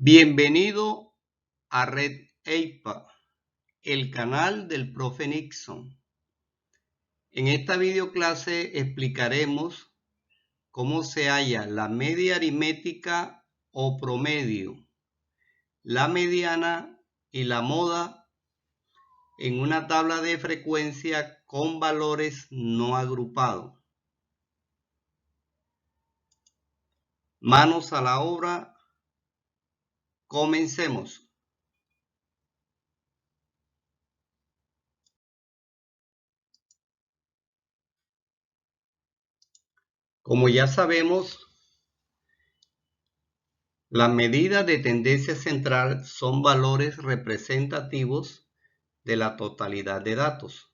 Bienvenido a Red EIPA, el canal del profe Nixon. En esta videoclase explicaremos cómo se halla la media aritmética o promedio, la mediana y la moda en una tabla de frecuencia con valores no agrupados. Manos a la obra, comencemos. Como ya sabemos, las medidas de tendencia central son valores representativos de la totalidad de datos.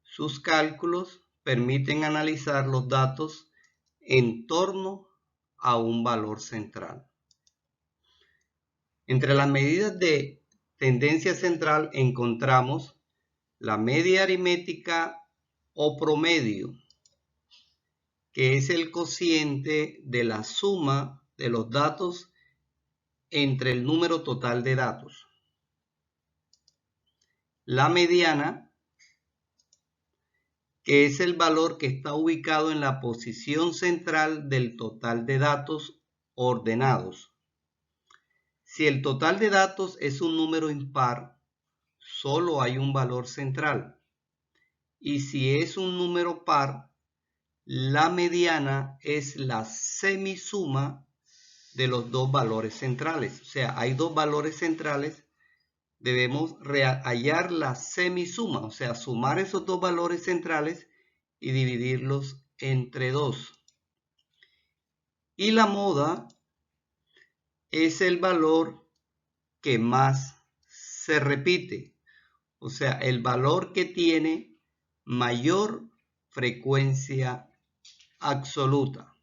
Sus cálculos permiten analizar los datos en torno a un valor central. Entre las medidas de tendencia central encontramos la media aritmética o promedio, que es el cociente de la suma de los datos entre el número total de datos. La mediana, que es el valor que está ubicado en la posición central del total de datos ordenados. Si el total de datos es un número impar, solo hay un valor central. Y si es un número par, la mediana es la semisuma de los dos valores centrales. O sea, hay dos valores centrales, debemos hallar la semisuma, o sea, sumar esos dos valores centrales y dividirlos entre 2. Y la moda es el valor que más se repite, o sea, el valor que tiene mayor frecuencia absoluta.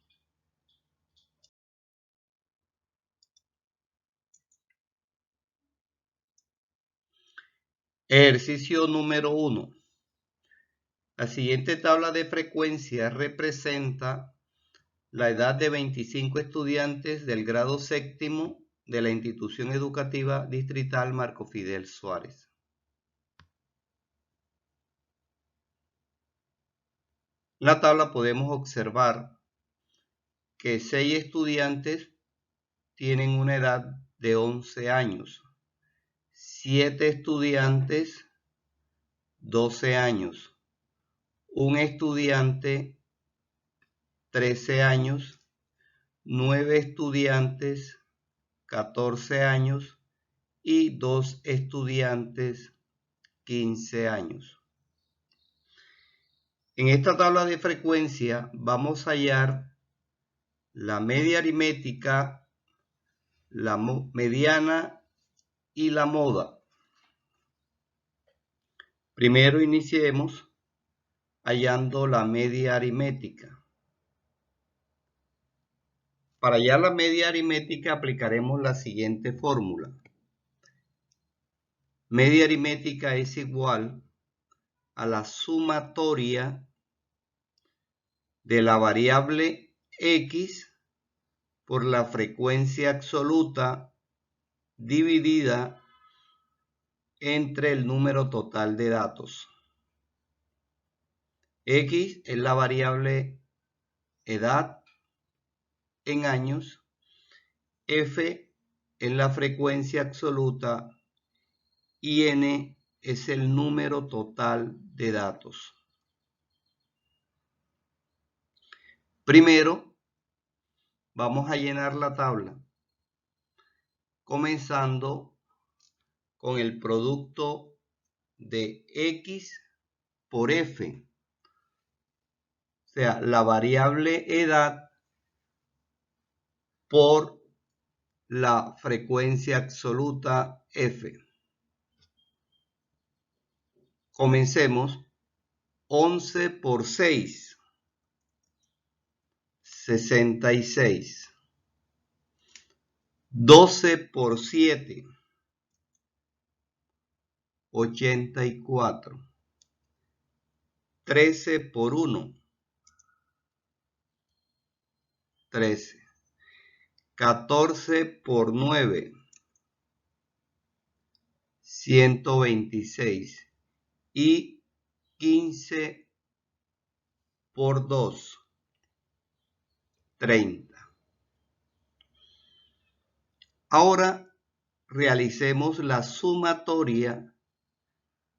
Ejercicio número 1. La siguiente tabla de frecuencia representa la edad de 25 estudiantes del grado séptimo de la institución educativa distrital Marco Fidel Suárez. En la tabla podemos observar que 6 estudiantes tienen una edad de 11 años, 7 estudiantes 12 años, un estudiante 13 años, 9 estudiantes 14 años y 2 estudiantes 15 años. En esta tabla de frecuencia vamos a hallar la media aritmética, la mediana y la moda. Primero iniciemos hallando la media aritmética. Para hallar la media aritmética aplicaremos la siguiente fórmula. Media aritmética es igual a la sumatoria de la variable X por la frecuencia absoluta dividida entre el número total de datos. X es la variable edad en años, F es la frecuencia absoluta y N es el número total de datos. Primero, vamos a llenar la tabla, comenzando con el producto de X por F, o sea, la variable edad por la frecuencia absoluta F. Comencemos. 11 por 6, 66. 12 por 7, 84. 13 por 1, 13. 14 por 9, 126. Y 15 por 2, 30. Ahora realicemos la sumatoria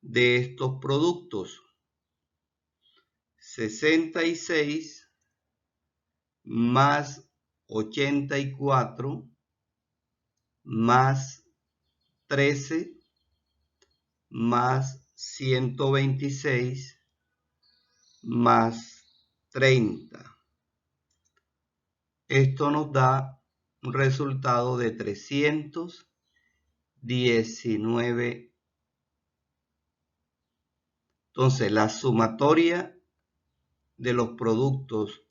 de estos productos. 66 más 84 más 13 más 126 más 30. Esto nos da un resultado de 319. Entonces, la sumatoria de los productos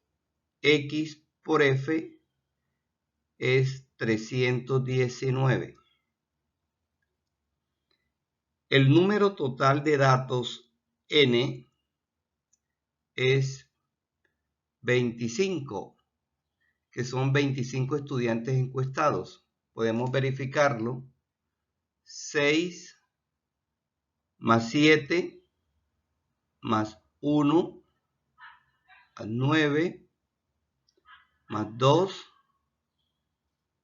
X por F es 319. El número total de datos N es 25, que son 25 estudiantes encuestados. Podemos verificarlo. 6 más 7 más 1 más 9 más 2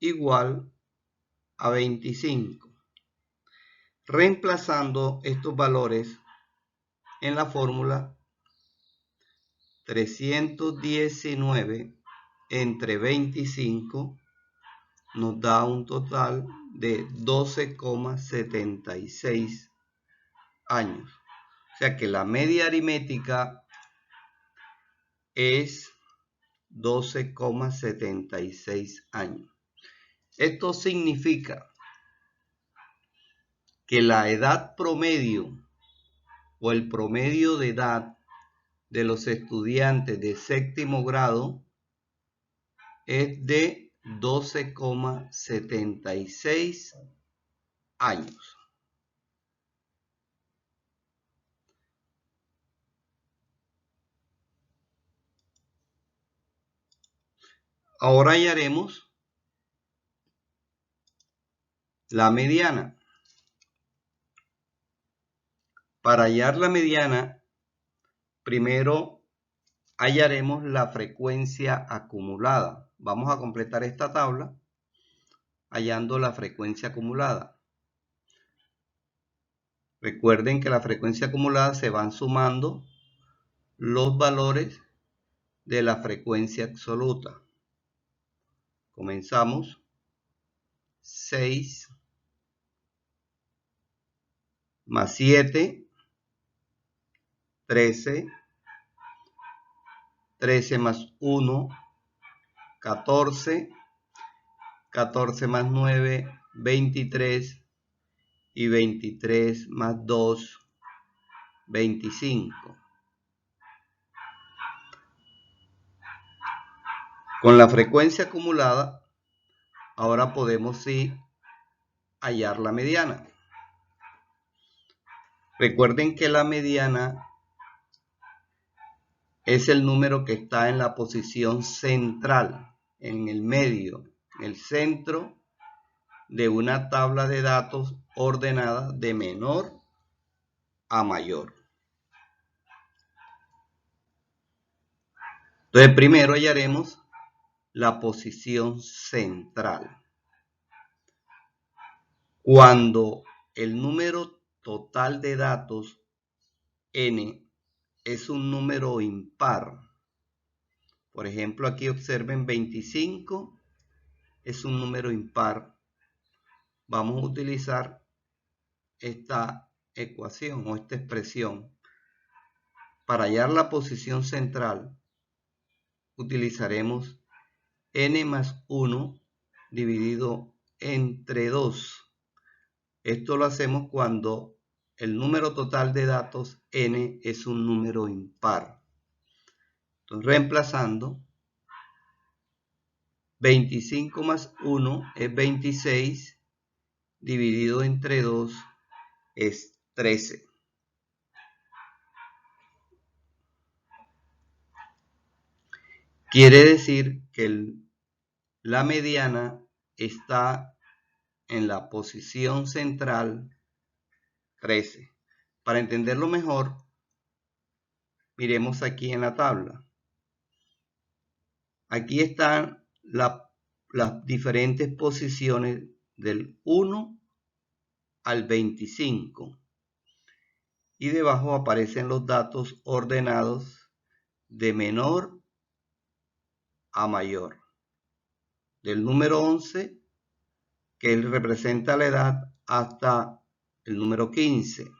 igual a 25. Reemplazando estos valores en la fórmula, 319 entre 25 nos da un total de 12,76 años. O sea que la media aritmética es 12,76 años. Esto significa que la edad promedio o el promedio de edad de los estudiantes de séptimo grado es de 12,76 años. Ahora hallaremos la mediana. Para hallar la mediana, primero hallaremos la frecuencia acumulada. Vamos a completar esta tabla hallando la frecuencia acumulada. Recuerden que la frecuencia acumulada se van sumando los valores de la frecuencia absoluta. Comenzamos. 6 más 7, 13, 13 más 1, 14, 14 más 9, 23, y 23 más 2, 25. Con la frecuencia acumulada, ahora podemos hallar la mediana. Recuerden que la mediana es el número que está en la posición central, en el medio, en el centro de una tabla de datos ordenada de menor a mayor. Entonces, primero hallaremos la posición central. Cuando el número total de datos n es un número impar, por ejemplo, aquí observen 25 es un número impar, vamos a utilizar esta ecuación o esta expresión. Para hallar la posición central, utilizaremos n más 1 dividido entre 2. Esto lo hacemos cuando el número total de datos n es un número impar. Entonces, reemplazando, 25 más 1 es 26, dividido entre 2 es 13. Quiere decir que el la mediana está en la posición central 13. Para entenderlo mejor, miremos aquí en la tabla. Aquí están las diferentes posiciones del 1 al 25. Y debajo aparecen los datos ordenados de menor a mayor. Del número 11, que representa la edad, hasta el número 15.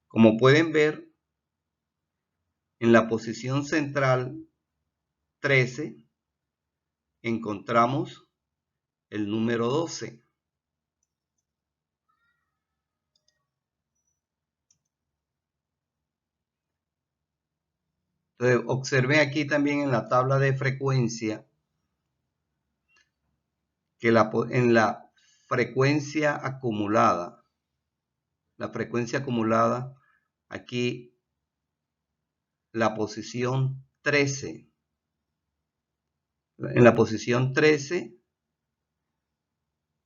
Como pueden ver, en la posición central 13 encontramos el número 12. Entonces, observen aquí también en la tabla de frecuencia que en la frecuencia acumulada, aquí la posición 13. En la posición 13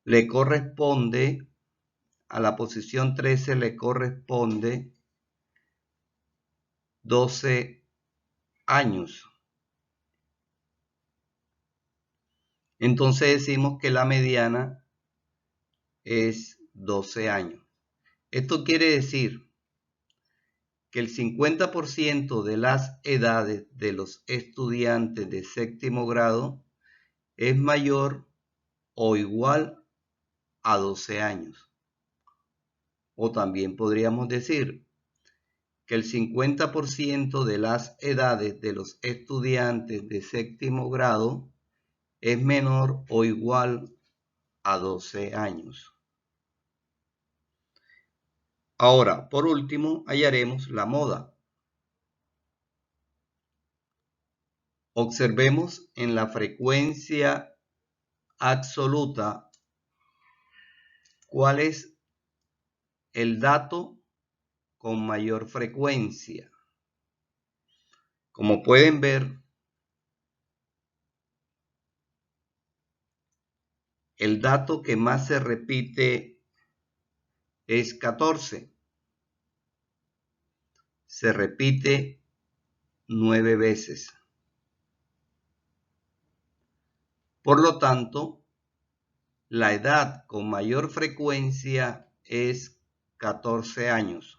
le corresponde, a la posición 13 le corresponde 12 años. Entonces decimos que la mediana es 12 años. Esto quiere decir que el 50% de las edades de los estudiantes de séptimo grado es mayor o igual a 12 años. O también podríamos decir que el 50% de las edades de los estudiantes de séptimo grado es menor o igual a 12 años. Ahora, por último, hallaremos la moda. Observemos en la frecuencia absoluta cuál es el dato con mayor frecuencia. Como pueden ver, el dato que más se repite es 14. Se repite 9 veces. Por lo tanto, la edad con mayor frecuencia es 14 años.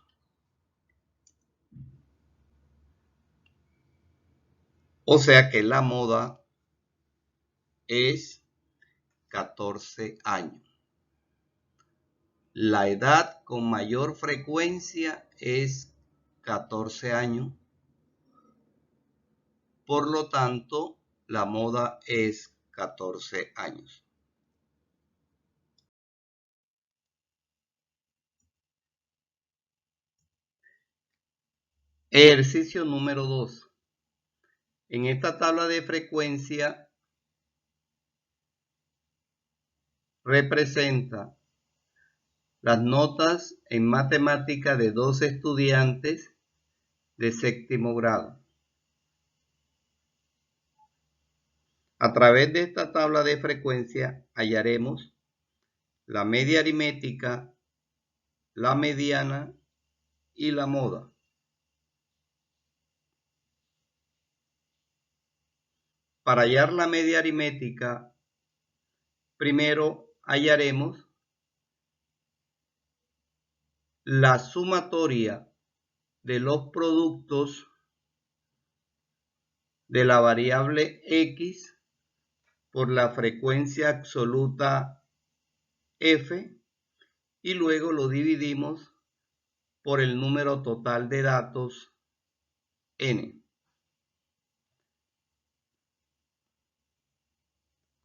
O sea que la moda es 14 años. La edad con mayor frecuencia es 14 años. Por lo tanto, la moda es 14 años. Ejercicio número 2. En esta tabla de frecuencia representa las notas en matemática de 2 estudiantes de séptimo grado. A través de esta tabla de frecuencia hallaremos la media aritmética, la mediana y la moda. Para hallar la media aritmética, primero hallaremos la sumatoria de los productos de la variable x por la frecuencia absoluta f y luego lo dividimos por el número total de datos n.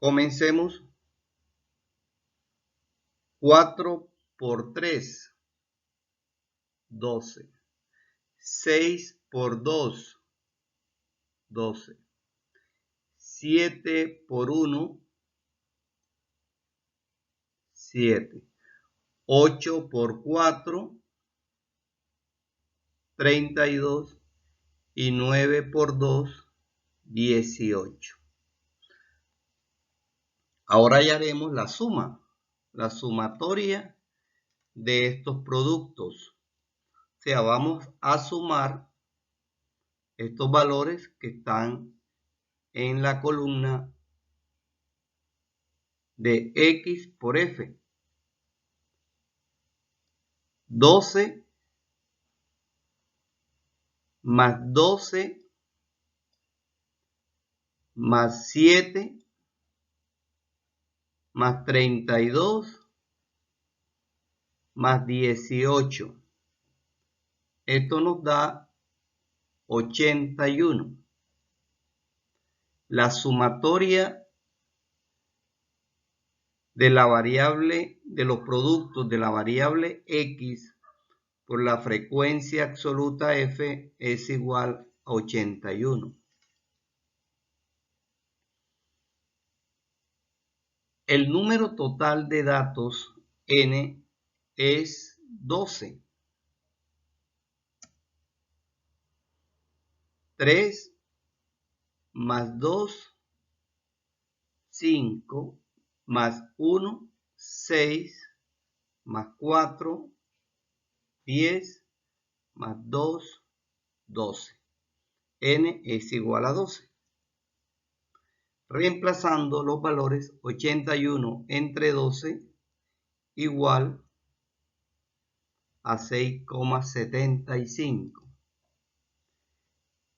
Comencemos. 4 por 3, 12. 6 por 2, 12. 7 por 1, 7. 8 por 4, 32. Y 9 por 2, 18. Ahora ya haremos la suma, la sumatoria de estos productos. O sea, vamos a sumar estos valores que están en la columna de X por F. 12 más 12 más 7 más 32 más 18. Esto nos da 81. La sumatoria de la variable de los productos de la variable X por la frecuencia absoluta F es igual a 81. El número total de datos N es 12. 3 más 2, 5, más 1, 6, más 4, 10, más 2, 12. N es igual a 12. Reemplazando los valores 81 entre 12 igual a 6,75.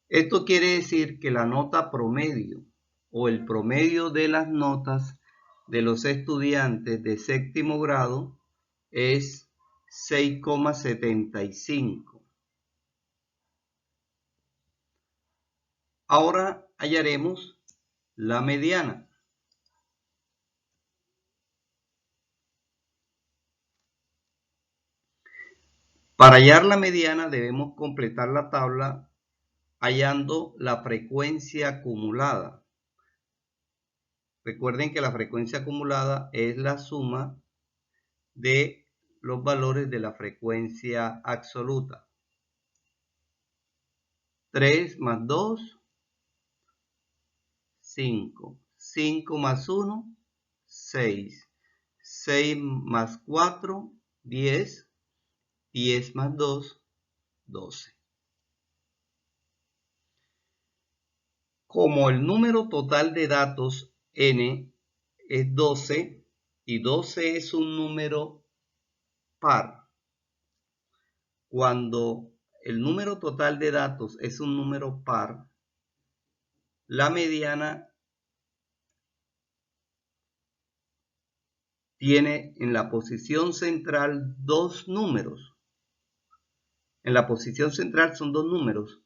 Esto quiere decir que la nota promedio o el promedio de las notas de los estudiantes de séptimo grado es 6,75. Ahora hallaremos la mediana. Para hallar la mediana debemos completar la tabla hallando la frecuencia acumulada. Recuerden que la frecuencia acumulada es la suma de los valores de la frecuencia absoluta. 3 más 2, 5. 5 más 1, 6. 6 más 4, 10. 10 más 2, 12. Como el número total de datos N es 12 y 12 es un número par, cuando el número total de datos es un número par, la mediana tiene en la posición central dos números. En la posición central son dos números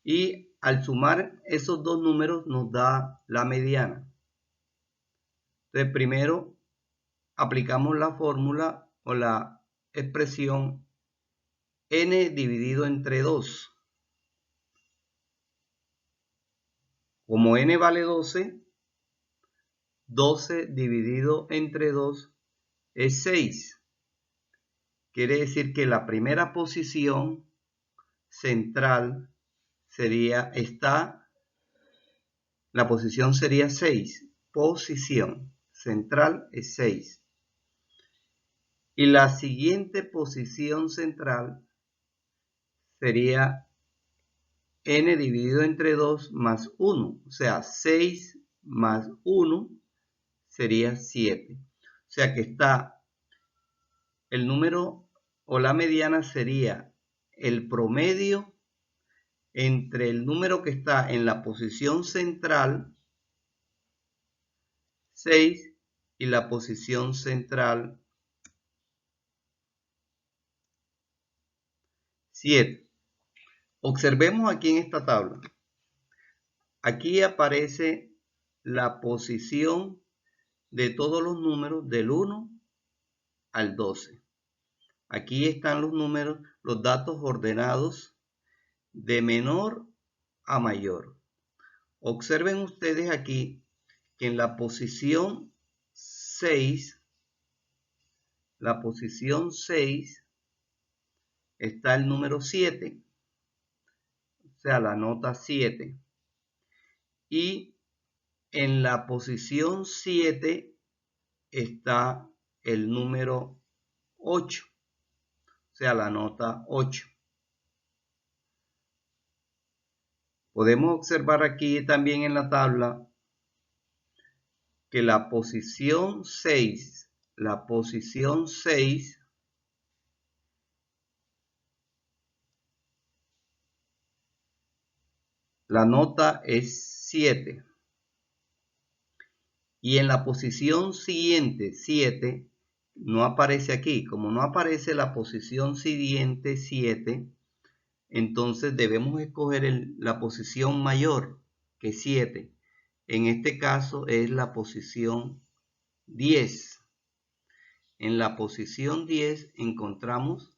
y al sumar esos dos números nos da la mediana. Entonces primero aplicamos la fórmula o la expresión n dividido entre 2. Como n vale 12, 12 dividido entre 2 es 6. Quiere decir que la primera posición central la posición sería 6. Posición central es 6. Y la siguiente posición central sería n dividido entre 2 más 1. O sea, 6 más 1 sería 7. O sea que está el número o la mediana sería el promedio entre el número que está en la posición central 6 y la posición central 7. Observemos aquí en esta tabla. Aquí aparece la posición de todos los números del 1 al 12. Aquí están los números, los datos ordenados de menor a mayor. Observen ustedes aquí que en la posición 6, está el número 7, o sea, la nota 7. Y en la posición 7 está el número 8, o sea, la nota 8. Podemos observar aquí también en la tabla que la posición 6, la nota es 7. Y en la posición siguiente, 7, no aparece aquí. Como no aparece la posición siguiente, 7, entonces debemos escoger la posición mayor que 7. En este caso es la posición 10. En la posición 10 encontramos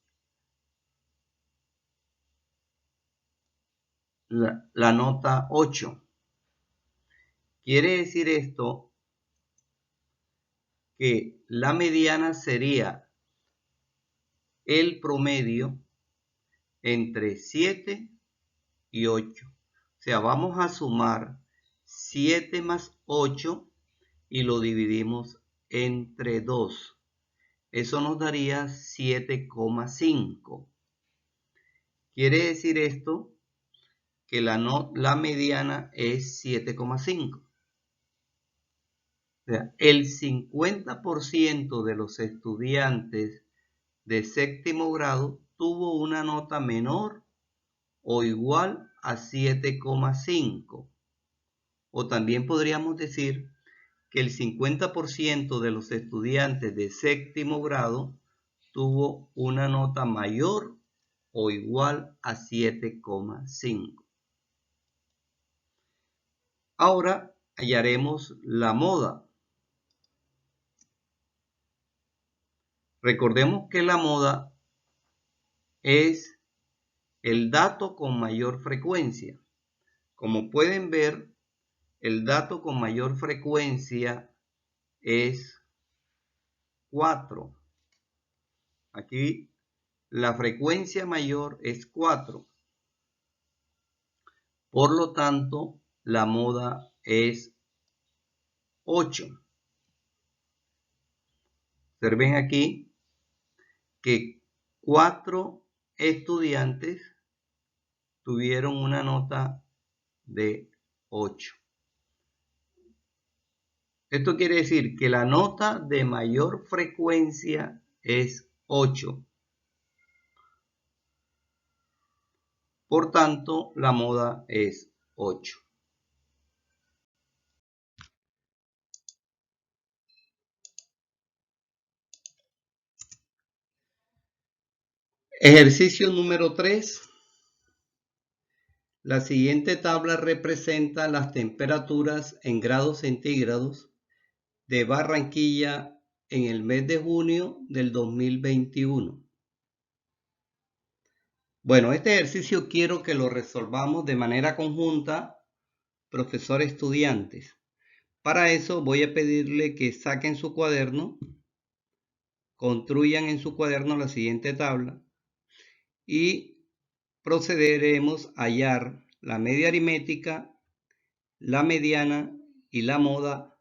la nota 8. Quiere decir esto que la mediana sería el promedio entre 7 y 8. O sea, vamos a sumar 7 más 8 y lo dividimos entre 2. Eso nos daría 7,5. Quiere decir esto que la mediana es 7,5. O sea, el 50% de los estudiantes de séptimo grado tuvo una nota menor o igual a 7,5. O también podríamos decir que el 50% de los estudiantes de séptimo grado tuvo una nota mayor o igual a 7,5. Ahora hallaremos la moda. Recordemos que la moda es el dato con mayor frecuencia. Como pueden ver, el dato con mayor frecuencia es 4. Aquí la frecuencia mayor es 4. Por lo tanto, la moda es 8. Observen aquí que 4 estudiantes tuvieron una nota de 8. Esto quiere decir que la nota de mayor frecuencia es 8. Por tanto, la moda es 8. Ejercicio número 3. La siguiente tabla representa las temperaturas en grados centígrados de Barranquilla en el mes de junio del 2021. Bueno, este ejercicio quiero que lo resolvamos de manera conjunta, profesor-estudiantes. Para eso voy a pedirle que saquen su cuaderno, construyan en su cuaderno la siguiente tabla y procederemos a hallar la media aritmética, la mediana y la moda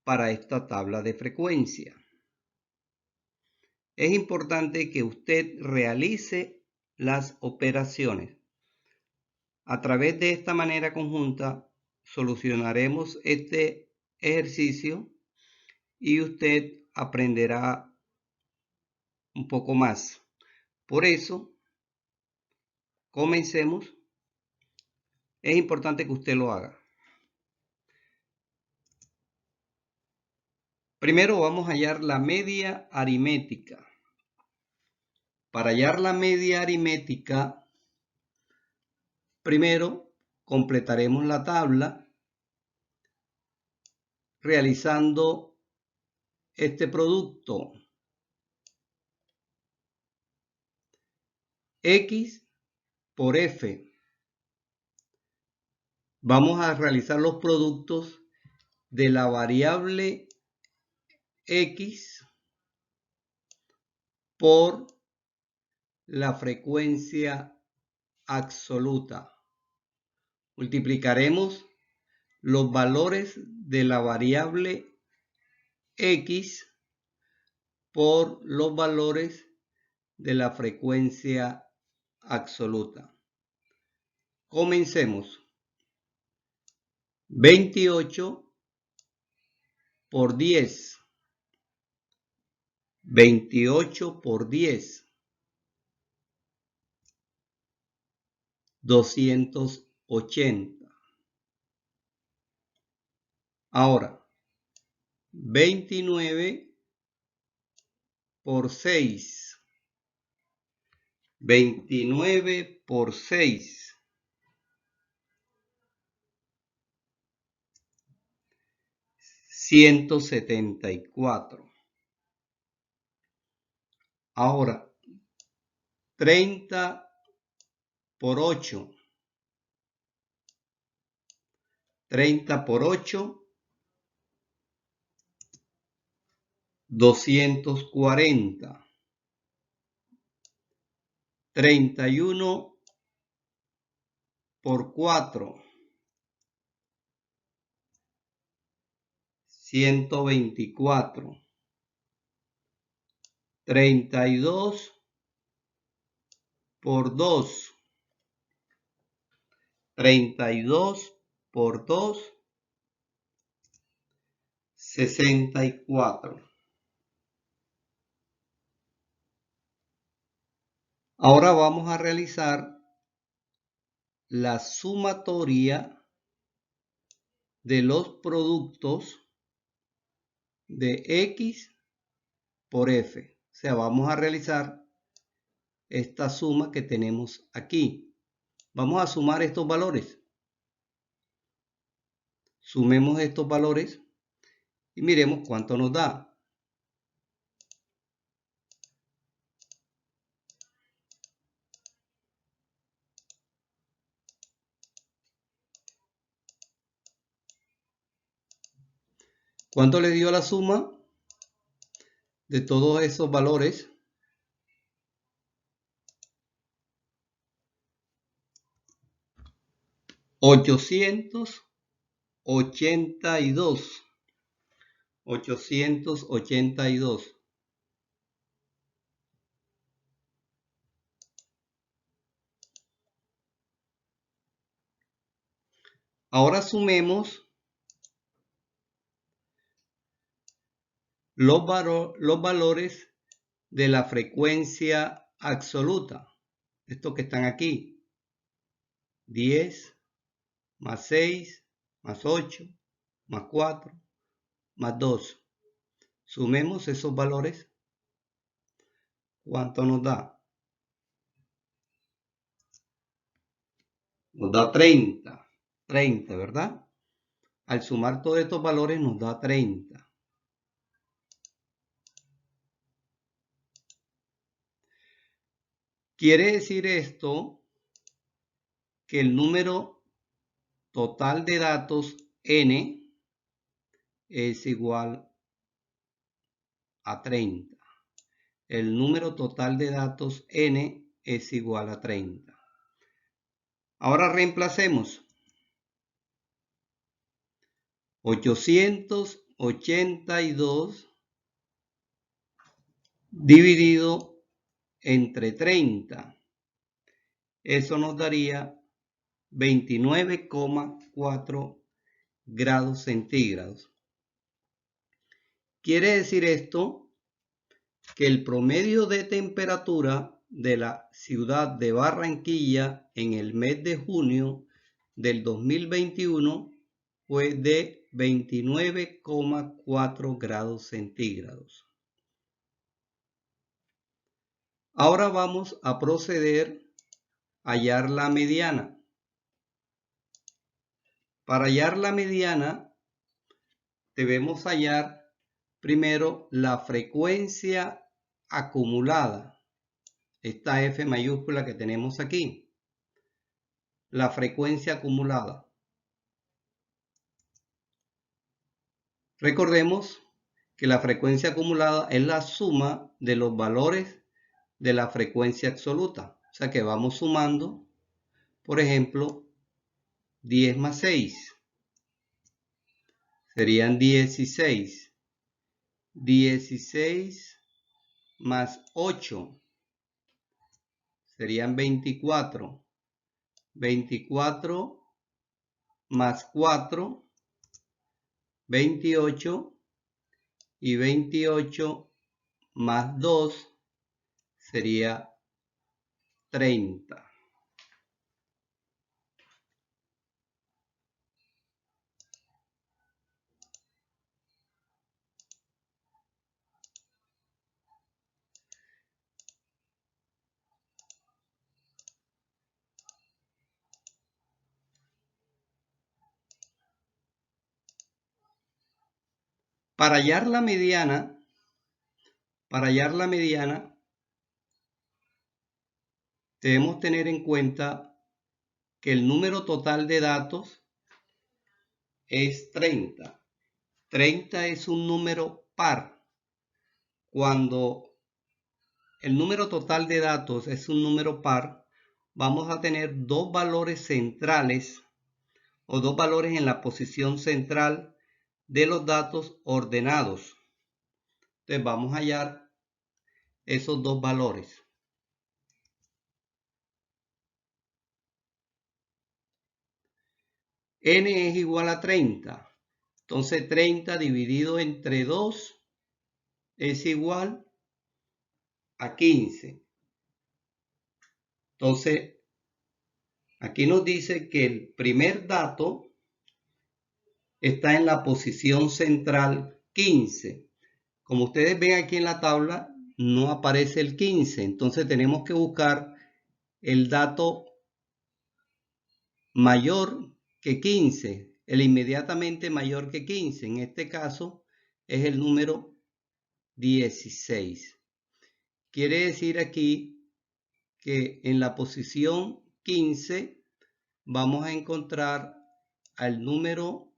para esta tabla de frecuencia. Es importante que usted realice las operaciones. A través de esta manera conjunta solucionaremos este ejercicio y usted aprenderá un poco más. Por eso, comencemos. Es importante que usted lo haga. Primero vamos a hallar la media aritmética. Para hallar la media aritmética, primero completaremos la tabla realizando este producto. X por F. Vamos a realizar los productos de la variable X por la frecuencia absoluta. Multiplicaremos los valores de la variable X por los valores de la frecuencia absoluta. Comencemos. 28 por 10. 28 por 10. 280. Ahora, 29 por 6. 29 por 6. 174. Ahora, 30 por 8. 30 por 8. 240. 31 por 4. 124. 32 por 2. 32 por 2. 64. Ahora vamos a realizar la sumatoria de los productos de X por F. O sea, vamos a realizar esta suma que tenemos aquí. Vamos a sumar estos valores. Sumemos estos valores y miremos cuánto nos da. ¿Cuánto le dio la suma de todos esos valores? 882. 882. Ahora sumemos los valores de la frecuencia absoluta. Estos que están aquí. 10 más 6 más 8 más 4 más 2. Sumemos esos valores. ¿Cuánto nos da? Nos da 30. 30, ¿verdad? Al sumar todos estos valores nos da 30. Quiere decir esto que el número total de datos n es igual a 30. El número total de datos n es igual a 30. Ahora reemplacemos. 882 dividido entre 30. Eso nos daría 29,4 grados centígrados. Quiere decir esto que el promedio de temperatura de la ciudad de Barranquilla en el mes de junio del 2021 fue de 29,4 grados centígrados. Ahora vamos a proceder a hallar la mediana. Para hallar la mediana debemos hallar primero la frecuencia acumulada. Esta F mayúscula que tenemos aquí. La frecuencia acumulada. Recordemos que la frecuencia acumulada es la suma de los valores de la frecuencia absoluta. O sea que vamos sumando, por ejemplo, 10 más 6. Serían 16. 16 más 8 serían 24. 24 más 4, 28. Y 28 más 2 sería 30. Para hallar la mediana, debemos tener en cuenta que el número total de datos es 30. 30 es un número par. Cuando el número total de datos es un número par, vamos a tener dos valores centrales o dos valores en la posición central de los datos ordenados. Entonces vamos a hallar esos dos valores. N es igual a 30. Entonces 30 dividido entre 2 es igual a 15. Entonces aquí nos dice que el primer dato está en la posición central 15. Como ustedes ven aquí en la tabla, no aparece el 15. Entonces tenemos que buscar el dato mayor que 15, el inmediatamente mayor que 15. En este caso es el número 16. Quiere decir aquí que en la posición 15 vamos a encontrar al número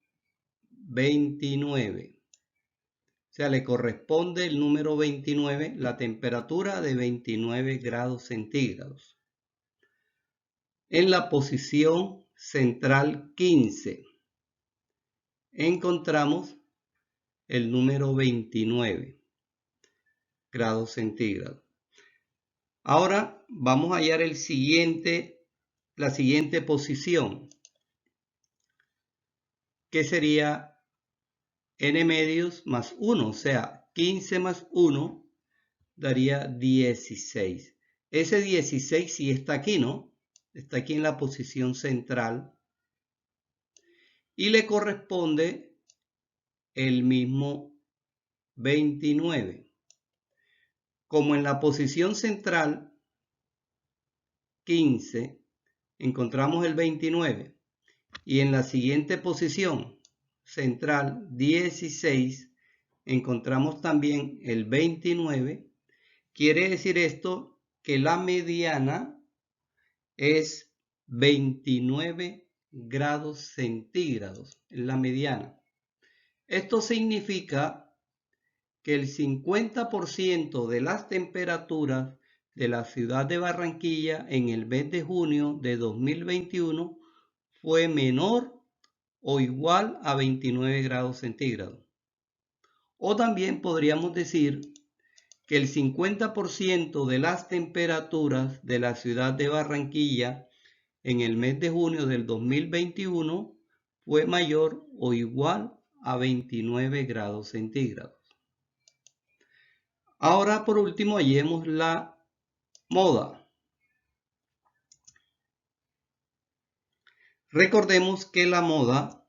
29. O sea, le corresponde el número 29, la temperatura de 29 grados centígrados. En la posición central 15 encontramos el número 29 grados centígrados. Ahora vamos a hallar la siguiente posición, que sería n medios más 1, o sea, 15 más 1 daría 16. Ese 16 sí está aquí, ¿no? Está aquí en la posición central. Y le corresponde el mismo 29. Como en la posición central 15 encontramos el 29 y en la siguiente posición central 16 encontramos también el 29, quiere decir esto que la mediana es 29 grados centígrados, la mediana. Esto significa que el 50% de las temperaturas de la ciudad de Barranquilla en el mes de junio de 2021 fue menor o igual a 29 grados centígrados. O también podríamos decir que el 50% de las temperaturas de la ciudad de Barranquilla en el mes de junio del 2021 fue mayor o igual a 29 grados centígrados. Ahora, por último, hallemos la moda. Recordemos que la moda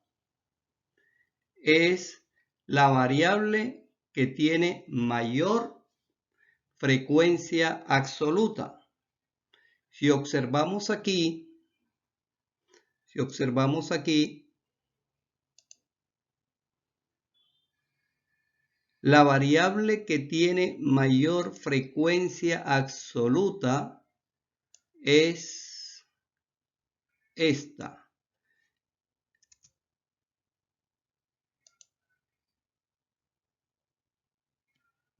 es la variable que tiene mayor frecuencia absoluta. Si observamos aquí, la variable que tiene mayor frecuencia absoluta es esta.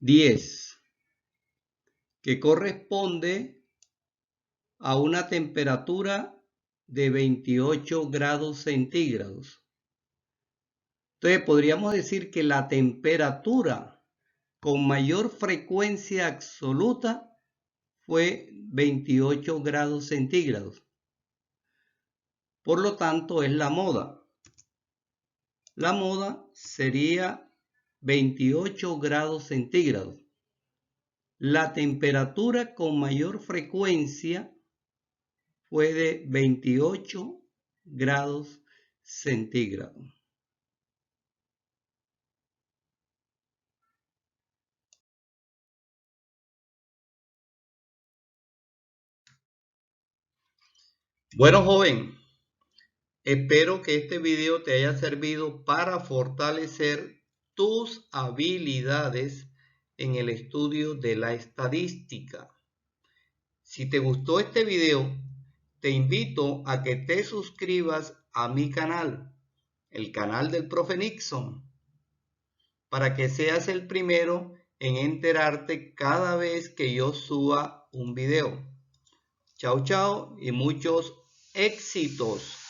10, que corresponde a una temperatura de 28 grados centígrados. Entonces podríamos decir que la temperatura con mayor frecuencia absoluta fue 28 grados centígrados. Por lo tanto, es la moda. La moda sería 28 grados centígrados. La temperatura con mayor frecuencia fue de 28 grados centígrados. Bueno, joven, espero que este video te haya servido para fortalecer tus habilidades en el estudio de la estadística. Si te gustó este video, te invito a que te suscribas a mi canal, el canal del Profe Nixon, para que seas el primero en enterarte cada vez que yo suba un video. Chao, chao y muchos éxitos.